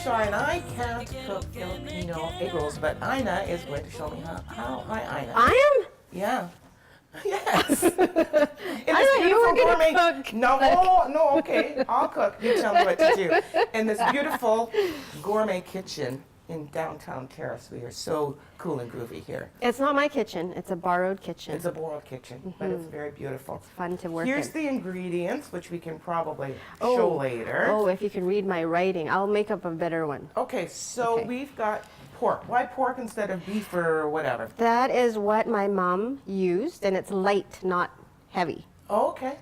Char, and I can't cook Filipino egg rolls, but Ayna is going to show me how. Hi, Ayna. I am? Yeah. Yes. In I this thought you were beautiful gonna gourmet. cook. No, okay. I'll cook. You tell me what to do. In this beautiful gourmet kitchen in downtown Terrace, we are so cool and groovy here. It's not my kitchen. It's a borrowed kitchen. It's a borrowed kitchen, but it's very beautiful. It's fun to work Here's in. the ingredients, which we can probably show later. Oh, if you can read my writing, I'll make up a better one. Okay, so Okay. we've got pork. Why pork instead of beef or whatever? That is what my mom used, and it's light, not heavy, Oh, okay.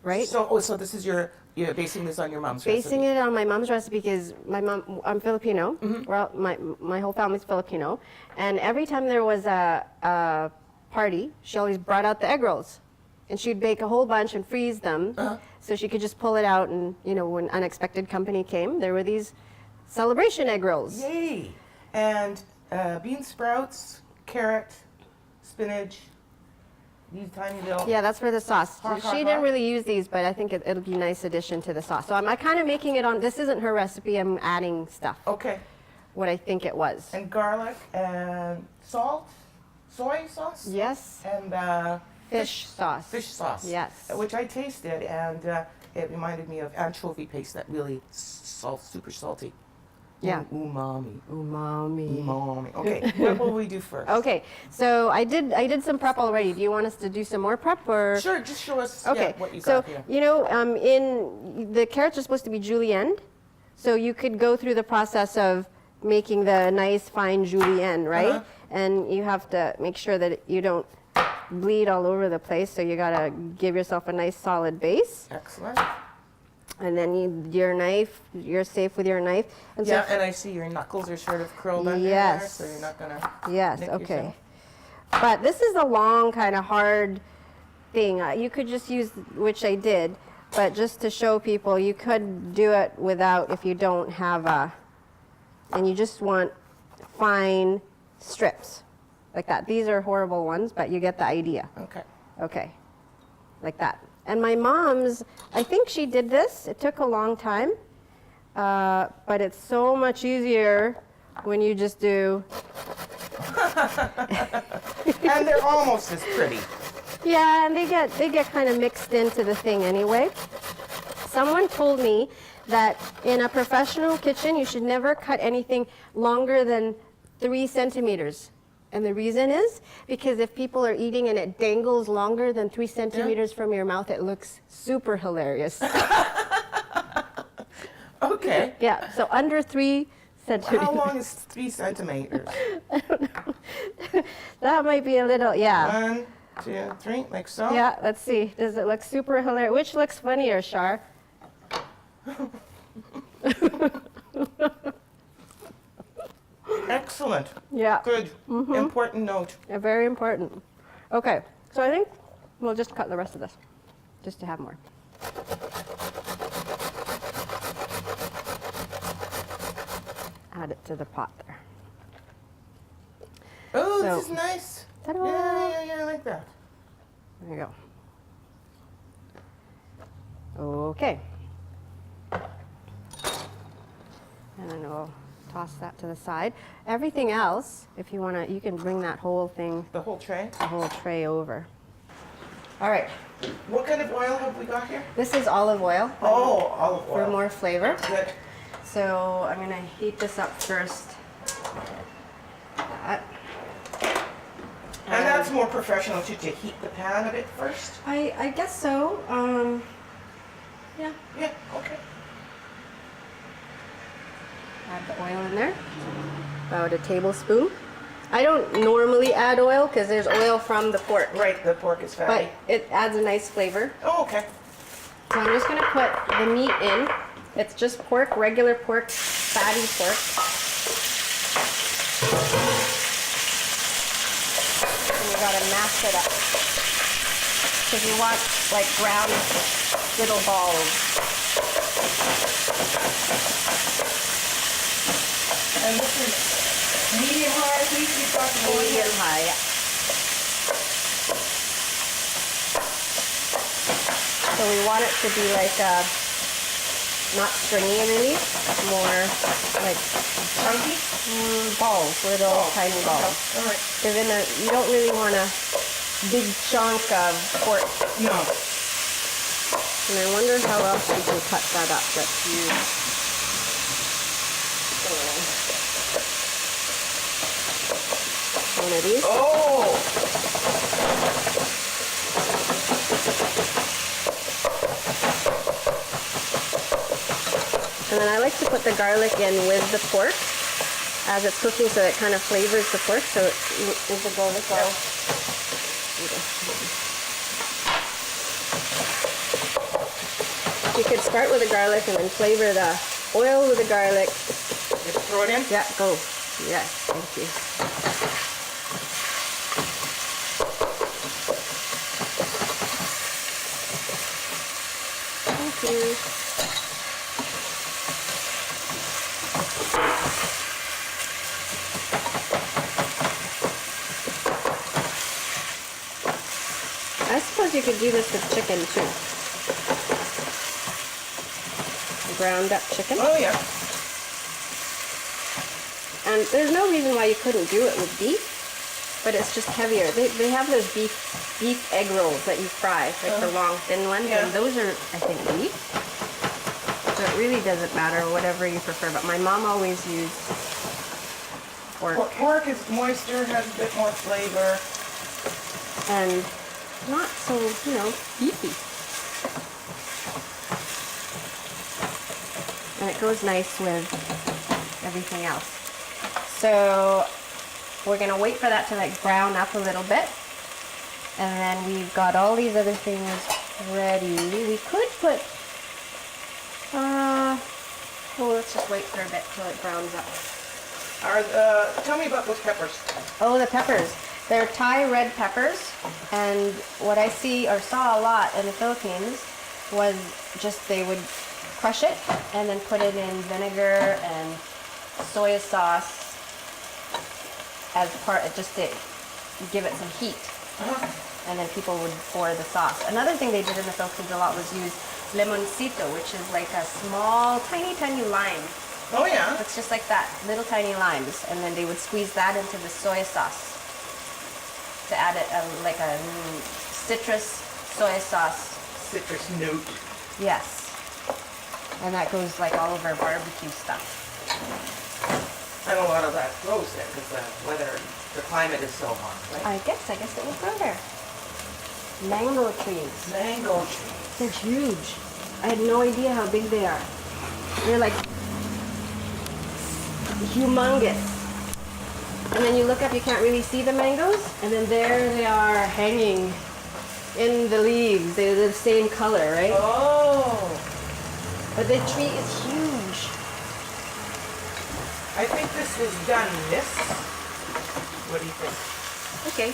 right? So this is you're basing this on your mom's Basing recipe. it on my mom's recipe because my mom, I'm Filipino. Mm-hmm. Well, my whole family's Filipino, and every time there was a party, she always brought out the egg rolls, and she'd bake a whole bunch and freeze them, so she could just pull it out. And when unexpected company came, there were these celebration egg rolls. Yay! And bean sprouts, carrot, spinach, these tiny little. Yeah, that's for the sauce. Hot, She hot, didn't hot. really use these, but I think it'll be a nice addition to the sauce. So I'm kind of making it on. This isn't her recipe. I'm adding stuff. Okay. What I think it was. And garlic and salt, soy sauce. Yes. And Fish sauce. fish sauce. Yes. Which I tasted, and it reminded me of anchovy paste, that really super salty. Yeah. Umami. Umami. Umami. Okay, what will we do first? Okay, so I did some prep already. Do you want us to do some more prep or? Sure, just show us Okay, what you so got here. in the carrots are supposed to be julienne, so you could go through the process of making the nice fine julienne, right? And you have to make sure that you don't bleed all over the place. So you gotta give yourself a nice solid base, Excellent. and then your knife. You're safe with your knife. And Yeah, and I see your knuckles are sort of curled under there, Yes. so you're not gonna. Yes, nick okay. yourself. But this is a long, kind of hard thing. You could just use, which I did, but just to show people, you could do it without if you don't have and you just want fine strips like that. These are horrible ones, but you get the idea. Okay. Okay, like that. And my mom's, I think she did this. It took a long time, but it's so much easier when you just do. And they're almost as pretty. Yeah, and they get kind of mixed into the thing anyway. Someone told me that in a professional kitchen, you should never cut anything longer than 3 centimeters. And the reason is because if people are eating and it dangles longer than 3 centimeters from your mouth, it looks super hilarious. Okay. Yeah, so under 3 centimeters. How long is 3 centimeters? That might be a little, yeah. 1, 2, 3, like so? Yeah, let's see. Does it look super hilarious? Which looks funnier, Char? Excellent. Yeah. Good. Important note. Yeah, very important. Okay, so I think we'll just cut the rest of this, just to have more. Add it to the pot there. Oh, So- this is nice. Ta-da! Yeah, I like that. There you go. Okay. And then we'll toss that to the side. Everything else, if you want to, you can bring that whole thing, The whole tray. the whole tray over. All right, What kind of oil have we got here? this is olive oil Oh, olive for oil. more flavor. Good. So I'm going to heat this up first. That. And that's more professional too, to heat the pan a bit first? I guess so. Yeah. Yeah, okay. Add the oil in there, about a tablespoon. I don't normally add oil because there's oil from the pork, Right, the pork is but fatty. it adds a nice flavor. Oh, okay. So I'm just gonna put the meat in. It's just pork, regular pork, fatty pork. And you gotta mash it up. Because you want like brown little balls. And this is medium high heat you've got going Medium here? high, yeah. So we want it to be like not stringy really, more like Chunky? balls, little tiny balls. Okay. All right. Because you don't really want a big chunk of pork. No. And I wonder how else we can cut that up. Let's use one of these. Oh! And then I like to put the garlic in with the pork as it's cooking so it kind of flavors the pork. So is the garlic all... You could start with the garlic and then flavor the oil with the garlic. Just throw it in? Yeah, go. Yes, thank you. Thank you. I suppose you could do this with chicken too. Ground up chicken. Oh, yeah. And there's no reason why you couldn't do it with beef, but it's just heavier. They have those beef egg rolls that you fry, like the long thin ones, Yeah. and those are, I think, beef. So it really doesn't matter, whatever you prefer, but my mom always used pork. Pork is moister, has a bit more flavor. And not so, beefy. And it goes nice with everything else. So we're gonna wait for that to like brown up a little bit. And then we've got all these other things ready. We could put, well, let's just wait for a bit till it browns up. Tell me about those peppers. Oh, the peppers. They're Thai red peppers, and what I see or saw a lot in the Philippines was just they would crush it and then put it in vinegar and soy sauce as part, just to give it some heat. And then people would pour the sauce. Another thing they did in the Philippines a lot was use limoncito, which is like a small, tiny, tiny lime. Oh, yeah. It's just like that, little tiny limes, and then they would squeeze that into the soy sauce to add it like a citrus soy sauce. Citrus note. Yes, and that goes like all over barbecue stuff. And a lot of that grows there because the weather, the climate is so hot, right? I guess it would grow there. Mango trees. Mango trees. They're huge. I had no idea how big they are. They're like humongous. And then you look up, you can't really see the mangoes, and then there they are hanging in the leaves. They're the same color, right? Oh. But the tree is huge. I think this was done this. What do you think? Okay.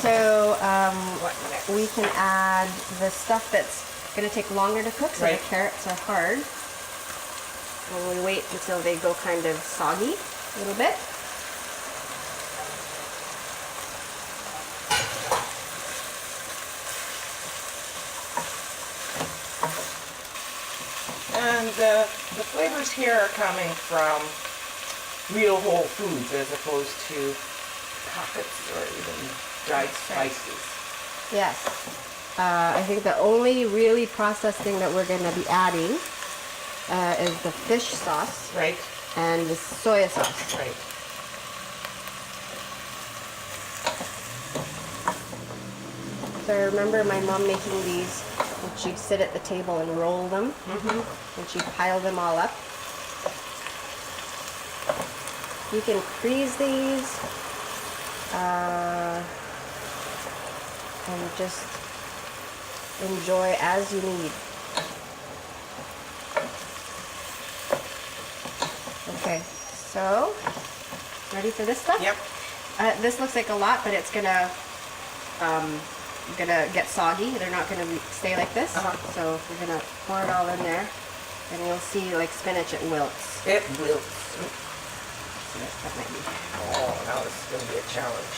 So What next? we can add the stuff that's going to take longer to cook, so Right. the carrots are hard. And we wait until they go kind of soggy a little bit. And the flavors here are coming from real whole foods as opposed to pockets or even dried spices. Yes. I think the only really processed thing that we're going to be adding is the fish sauce Right? and the soy sauce. Right. So I remember my mom making these, and she'd sit at the table and roll them, and she'd pile them all up. You can freeze these, and just enjoy as you need. Okay, so ready for this stuff? Yep. This looks like a lot, but it's gonna get soggy. They're not gonna stay like this. So we're gonna pour it all in there, and you'll see like spinach, it wilts. It will. That might be. Oh, now this is going to be a challenge.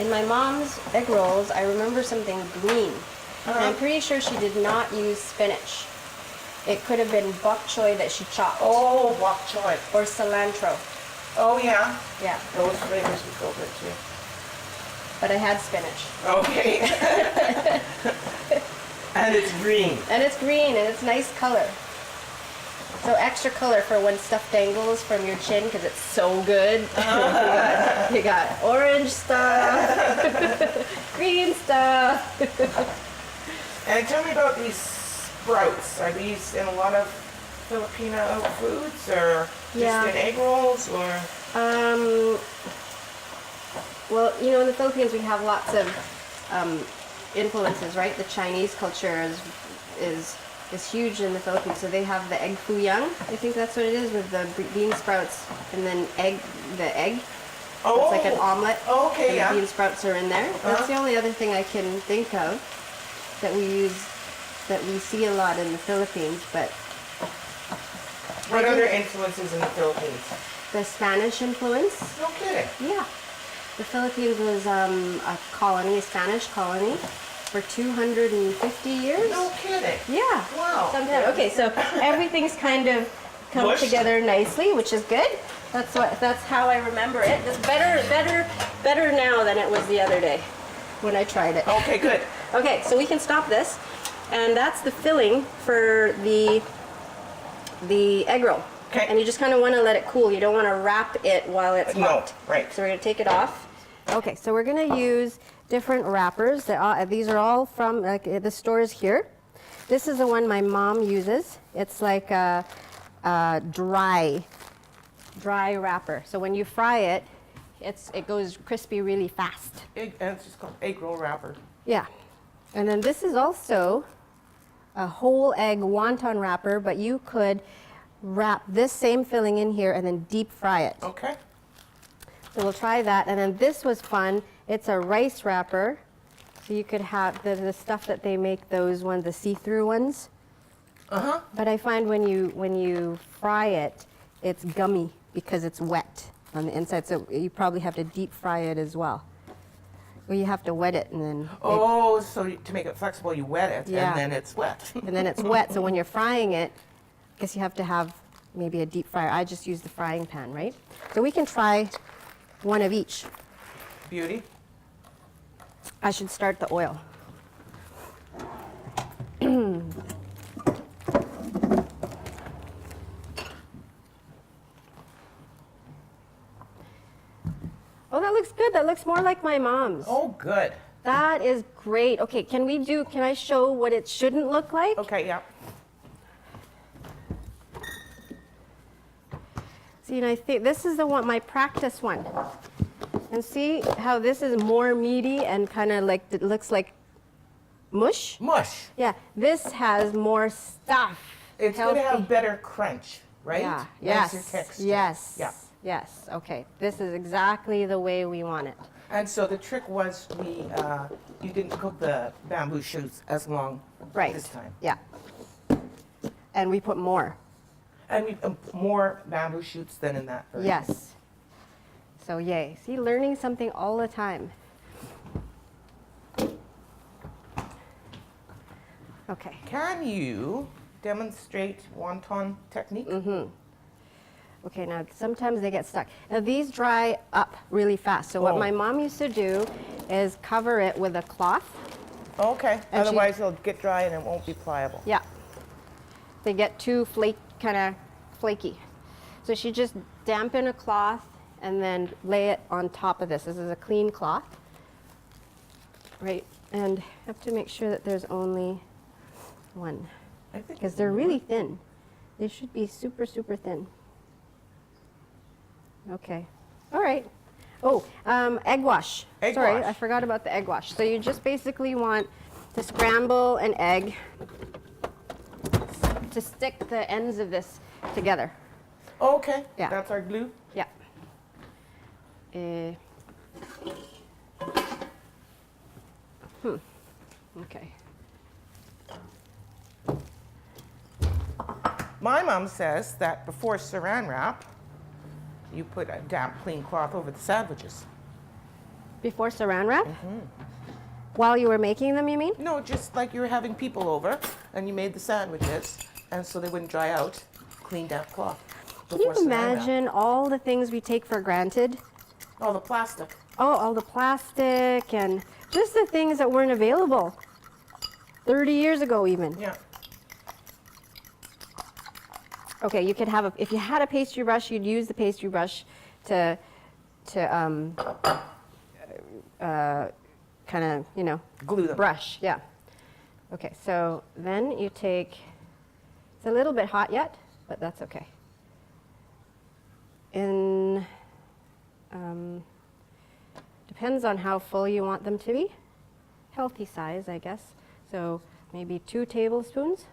in my mom's egg rolls, I remember something green. And I'm pretty sure she did not use spinach. It could have been bok choy that she chopped. Oh, bok choy. Or cilantro. Oh, yeah. Yeah. Those flavors would go good too. But I had spinach. Okay. And it's green. And it's green and it's nice color. So extra color for when stuff dangles from your chin because it's so good. You got orange stuff, green stuff. And tell me about these sprouts. Are these in a lot of Filipino foods or just in egg rolls or? Well, you know, in the Philippines we have lots of influences, right? The Chinese culture is huge in the Philippines. So they have the egg foo young. I think that's what it is with the bean sprouts and then the egg. Oh, it's like an omelet. Oh, okay, and yeah. the bean sprouts are in there. That's the only other thing I can think of that we see a lot in the Philippines. But what other influences in the Philippines? the Spanish influence. No kidding. Yeah. The Philippines was a colony, a Spanish colony, for 250 years. No kidding. Yeah. Wow. Sometime. Okay, so everything's kind of come Mushed. together nicely, which is good. That's how I remember it. It's better now than it was the other day when I tried it. Okay, good. Okay, so we can stop this, and that's the filling for the egg roll. Okay. And you just kind of want to let it cool. You don't want to wrap it while it's hot. No, right. So we're going to take it off. Okay, so we're going to use different wrappers. These are all from the stores here. This is the one my mom uses. It's like a dry wrapper. So when you fry it, it goes crispy really fast. And it's just called egg roll wrapper. Yeah. And then this is also a whole egg wonton wrapper, but you could wrap this same filling in here and then deep fry it. Okay. So we'll try that. And then this was fun. It's a rice wrapper. So you could have the stuff that they make, those ones, the see-through ones. Uh-huh. But I find when you fry it, it's gummy because it's wet on the inside. So you probably have to deep fry it as well. Well, you have to wet it and then... Oh, so to make it flexible, you wet it Yeah. and then it's wet. and then it's wet. So when you're frying it, I guess you have to have maybe a deep fryer. I just use the frying pan, right? So we can try one of each. Beauty. I should start the oil. Oh, that looks good. That looks more like my mom's. Oh, good. That is great. Okay, can I show what it shouldn't look like? Okay, yeah. See, and I think this is the one, my practice one. And see how this is more meaty and kind of like, it looks like mush? Mush. Yeah, this has more stuff. It's going to Healthy. have better crunch, right? Yeah, Nicer yes, texture. yes, Yeah. yes. Okay, this is exactly the way we want it. And so the trick was you didn't cook the bamboo shoots as long this time. Yeah. And we put more. And we more bamboo shoots than in that version. Yes. So yay. See, learning something all the time. Okay. Can you demonstrate wonton technique? Mm-hmm. Okay, now sometimes they get stuck. Now these dry up really fast. So what my mom used to do is cover it with a cloth. Okay. And Otherwise it'll get dry and it won't be pliable. Yeah. They get too kind of flaky. So she just dampen a cloth and then lay it on top of this. This is a clean cloth. Right, and have to make sure that there's only one. I think Because they're really thin. They should be super, super thin. Okay. All right. Oh, egg wash. Egg Sorry, wash. I forgot about the egg wash. So you just basically want to scramble an egg to stick the ends of this together. Okay. Yeah. That's our glue. Yeah. Okay. My mom says that before saran wrap, you put a damp, clean cloth over the sandwiches Before saran wrap? While you were making them, you mean? No, just like you were having people over and you made the sandwiches, and so they wouldn't dry out, clean damp cloth. Can you before saran wrap. imagine all the things we take for granted? Oh, the plastic. Oh, all the plastic and just the things that weren't available 30 years ago even. Yeah. Okay, you could have if you had a pastry brush, you'd use the pastry brush to kind of, you know, Glue them. brush, yeah. Okay, so then you take, it's a little bit hot yet, but that's okay. Depends on how full you want them to be. Healthy size, I guess. So maybe 2 tablespoons,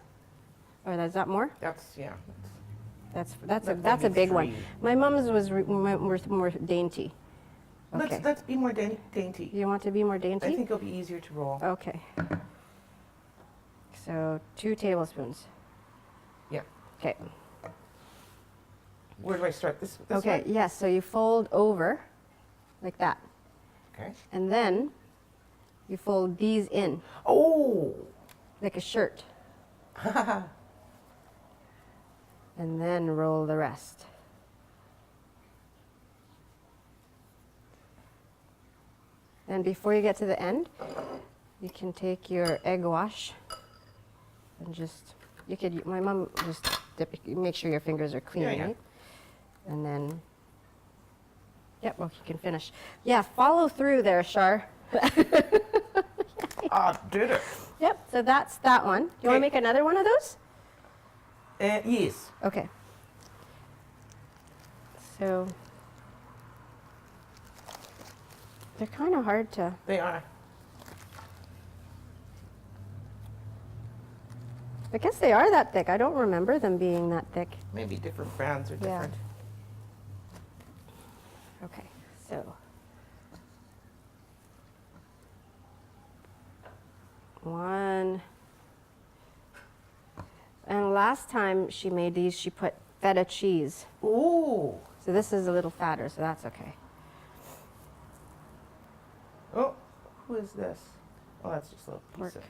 or is that more? That's, yeah. That's a maybe big one. 3. My mom's was more dainty. Okay. Let's be more dainty. You want to be more I dainty? think it'll be easier to roll. Okay. So 2 tablespoons. Yeah. Okay. Where do I start? This Okay, way? yes, so you fold over like that. Okay. And then you fold these in Oh! like a shirt. And then roll the rest. And before you get to the end, you can take your egg wash and just, you could, my mom just dip, make sure your fingers are clean, Yeah, yeah. right? And then, yep, well, you can finish. Yeah, follow through there, Char. Ah, did it. Yep, so that's that one. You want to Okay. make another one of those? Yes. Okay. So, they're kind of hard to, They are. I guess they are that thick. I don't remember them being that thick. Maybe different brands are Yeah. different. Okay, so. One. And last time she made these, she put feta cheese. Ooh. So this is a little fatter, so that's okay. Oh, who is this? Oh, that's just a little piece Pork. of.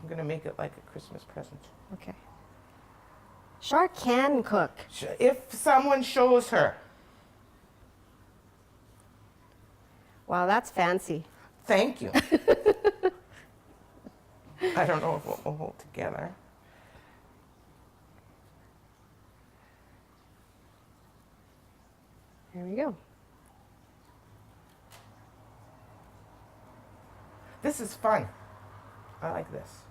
I'm gonna make it like a Christmas present. Okay. Char can cook. If someone shows her. Wow, that's fancy. Thank you. I don't know if it will hold together. There we go. This is fun. I like this.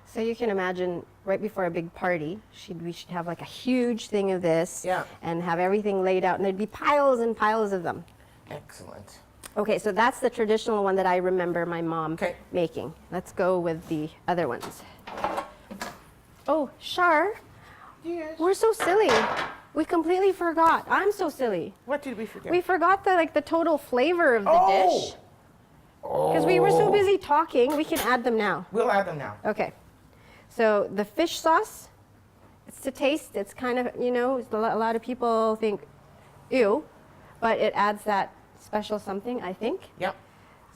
So you can imagine right before a big party, we should have like a huge thing of this Yeah. and have everything laid out, and there'd be piles and piles of them. Excellent. Okay, so that's the traditional one that I remember my mom Okay. making. Let's go with the other ones. Oh, Char, Yes. we're so silly. We completely forgot. I'm so silly. What did we forget? We forgot the total flavor of the dish. Oh. Because we were so busy talking, we can add them now. We'll add them now. Okay. So the fish sauce, it's to taste. It's kind of, you know, a lot of people think, ew, but it adds that special something, I think. Yep.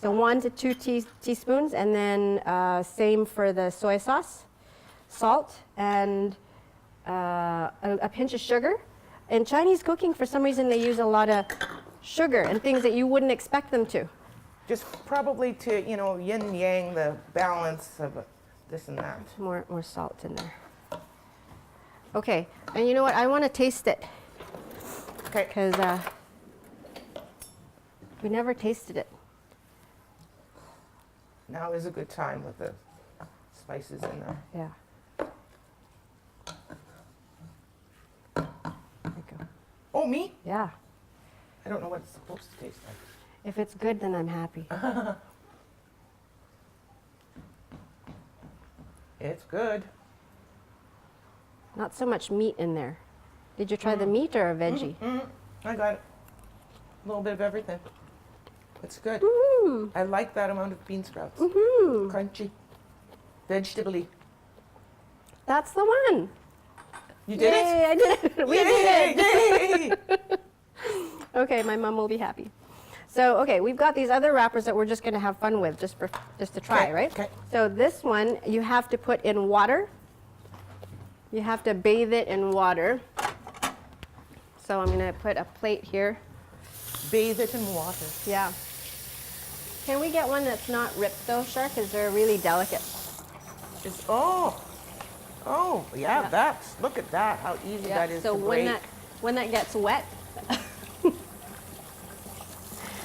So 1 to 2 teaspoons, and then same for the soy sauce, salt, and a pinch of sugar. In Chinese cooking, for some reason, they use a lot of sugar and things that you wouldn't expect them to. Just probably to, you know, yin yang the balance of this and that. More salt in there. Okay, and you know what? I want to taste it Okay. because we never tasted it. Now is a good time with the spices in there. Yeah. There you go. Oh, me? Yeah. I don't know what it's supposed to taste like. If it's good, then I'm happy. It's good. Not so much meat in there. Did you try the meat or a veggie? I got it. A little bit of everything. It's good. Mm. I like that amount of bean sprouts. Mm-hmm. Crunchy. Vegetable-y. That's the one. You did it? Yay, I did it. We did it. Yay! Okay, my mom will be happy. So, okay, we've got these other wrappers that we're just going to have fun with, just to try, Okay, right? okay. So this one, you have to put in water. You have to bathe it in water. So I'm going to put a plate here. Bathe it in water. Yeah. Can we get one that's not ripped though, Char? Because they're really delicate. Oh, yeah, Yeah. look at that, how easy Yeah. that is So to break. when that gets wet,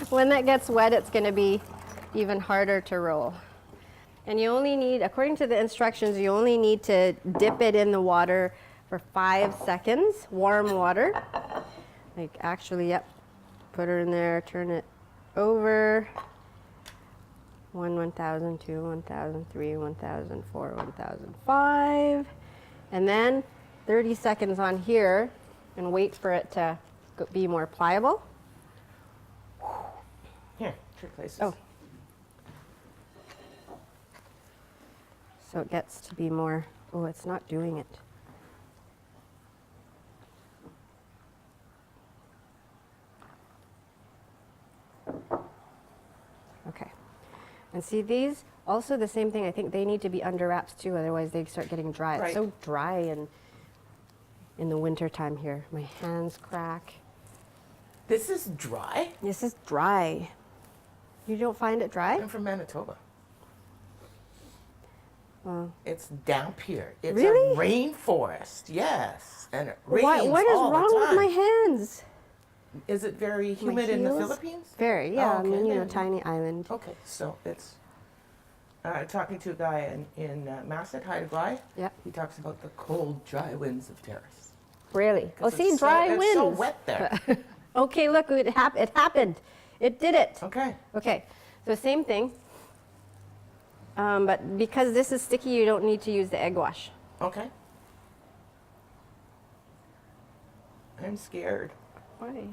when that gets wet, it's going to be even harder to roll. And you only need, according to the instructions, you only need to dip it in the water for 5 seconds, warm water. Like actually, yep. Put her in there, turn it over. 1,000, 2, 1,000, 3, 1,000, 4, 1,005. And then 30 seconds on here and wait for it to be more pliable. Here, 2 places. Oh. So it gets to be more, oh, it's not doing it. Okay. And see these, also the same thing, I think they need to be under wraps too, otherwise they start getting dry. Right. It's so dry in the winter time here. My hands crack. This is dry? This is dry. You don't find it dry? I'm from Manitoba. Well, It's damp here. It's Really? a rainforest, yes. And it rains what is all wrong the with time. my hands? Is it very humid in the heels? Philippines? Very, yeah. Oh, I mean, okay, you know, then. tiny island. Okay, so it's talking to a guy in Masset, hi to Guy. Yep. He talks about the cold, dry winds of Terrace. Really? Oh, 'Cause see, it's dry so, winds. It's so wet there. Okay, look, it happened. It did it. Okay. Okay, so same thing. But because this is sticky, you don't need to use the egg wash. Okay. I'm scared. Why?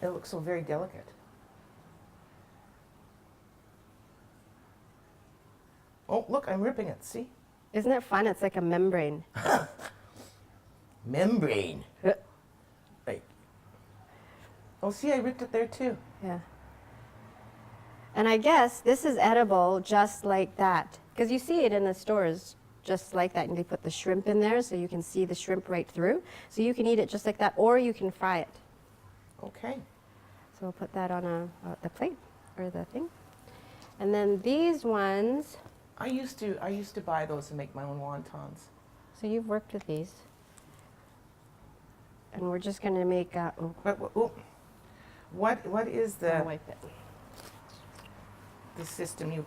It looks so very delicate. Oh, look, I'm ripping it. See? Isn't it fun? It's like a membrane. Membrane. Uh, Like. Oh, see, I ripped it there too. Yeah. And I guess this is edible just like that. Because you see it in the stores just like that. And they put the shrimp in there so you can see the shrimp right through. So you can eat it just like that, or you can fry it. Okay. So we'll put that on the plate or the thing. And then these ones, I used to buy those and make my own wontons. so you've worked with these. And we're just going to make, oh, What is I'll the wipe it. system you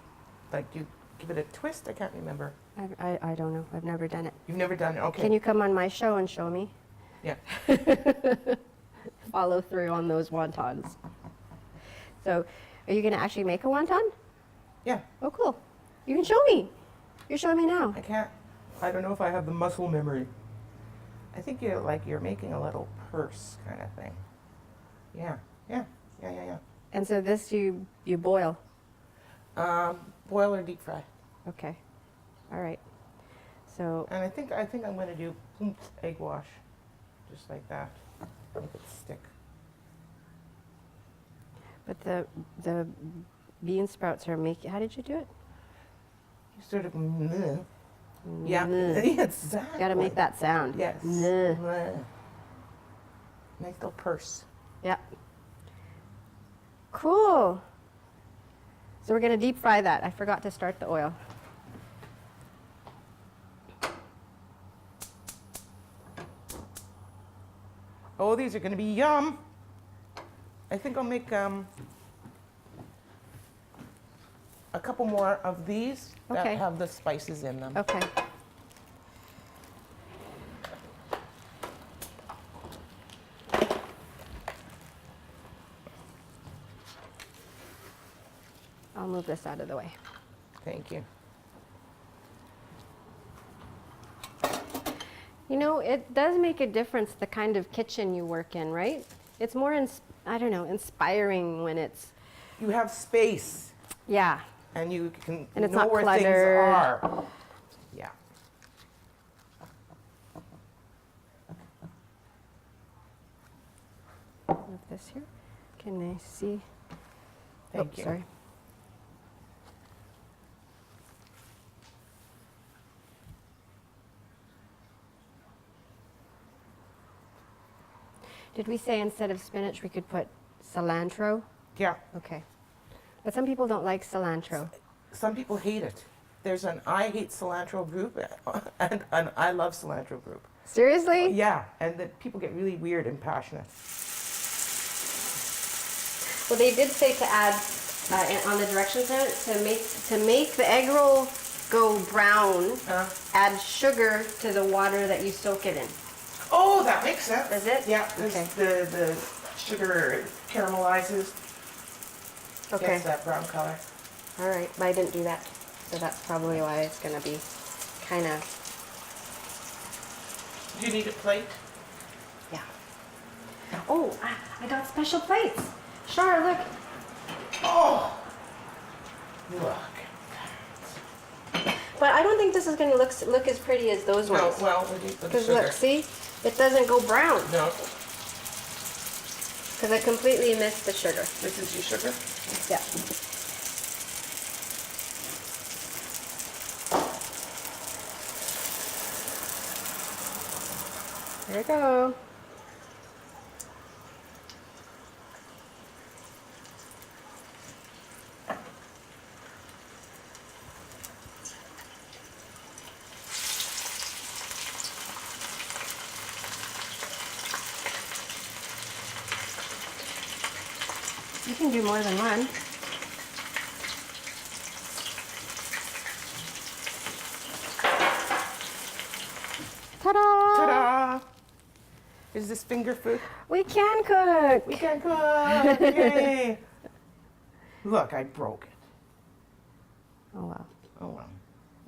give it a twist? I can't remember. I don't know. I've never done it. You've never done it. Okay. Can you come on my show and show me? Yeah. Follow through on those wontons. So, are you going to actually make a wonton? Yeah. Oh, cool. You can show me. You're showing me now. I can't. I don't know if I have the muscle memory. I think you're making a little purse kind of thing. Yeah. And so this you boil. Boil or deep fry. Okay. All right. So, And I think I'm going to do egg wash, just like that. Make it stick. but the bean sprouts are making. How did you do it? You sort of. Yeah. Meh. Exactly. Got to make that sound. Yes. Meh. Nice little purse. Yeah. Cool. So we're going to deep fry that. I forgot to start the oil. Oh, these are going to be yum. I think I'll make a couple more of these that Okay. have the spices in them. Okay. I'll move this out of the way. Thank you. You know, it does make a difference the kind of kitchen you work in, right? It's more, I don't know, inspiring when it's, You have space, yeah. and you can And it's know not where cluttered. things are. Yeah. this here. Can I see? Thank you. Sorry. Did we say instead of spinach we could put cilantro? Yeah. Okay. But some people don't like cilantro. Some people hate it. There's an I hate cilantro group and an I love cilantro group. Seriously? Yeah, and the people get really weird and passionate. Well, they did say to add on the directions note to make the egg roll go brown, add sugar to the water that you soak it in. Oh, that makes sense. Does it? Yeah, Okay. the sugar caramelizes, Okay. gets that brown color. All right. But I didn't do that, so that's probably why it's going to be kind of, Do you need a plate? yeah. Oh, I got special plates. Char, look. Oh! Look. But I don't think this is going to look as pretty as those No, ones. well, we need the Because sugar. look, see? It doesn't go brown. No, Because I completely missed the sugar. this is your sugar? Yeah. There we go. You can do more than one. Ta-da! Ta-da! Is this finger food? We can cook. We can cook! Yay! Look, I broke it. Oh wow. Oh well.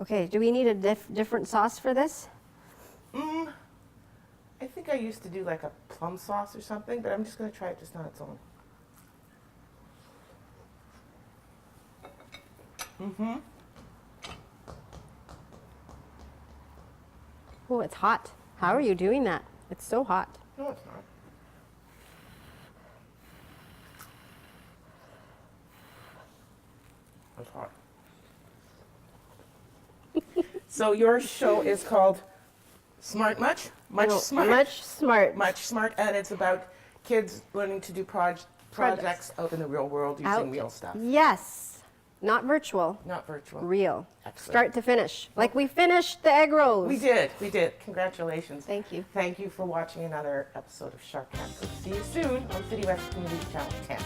Okay, do we need a different sauce for this? I think I used to do like a plum sauce or something, but I'm just going to try it just on its own. Mm-hmm. Oh, it's hot. How are you doing that? It's so hot. No, it's not. It's hot. So your show is called Smart Much? Much No, Smart? Much smart. Much Smart, and it's about kids learning to do projects out in the real world using Out. real stuff, Yes. Not virtual. not virtual. Real. Excellent. Start to finish. Like we finished the egg rolls. We did. Congratulations. Thank you. Thank you for watching another episode of Shark Camp. See you soon on City West Community Channel 10.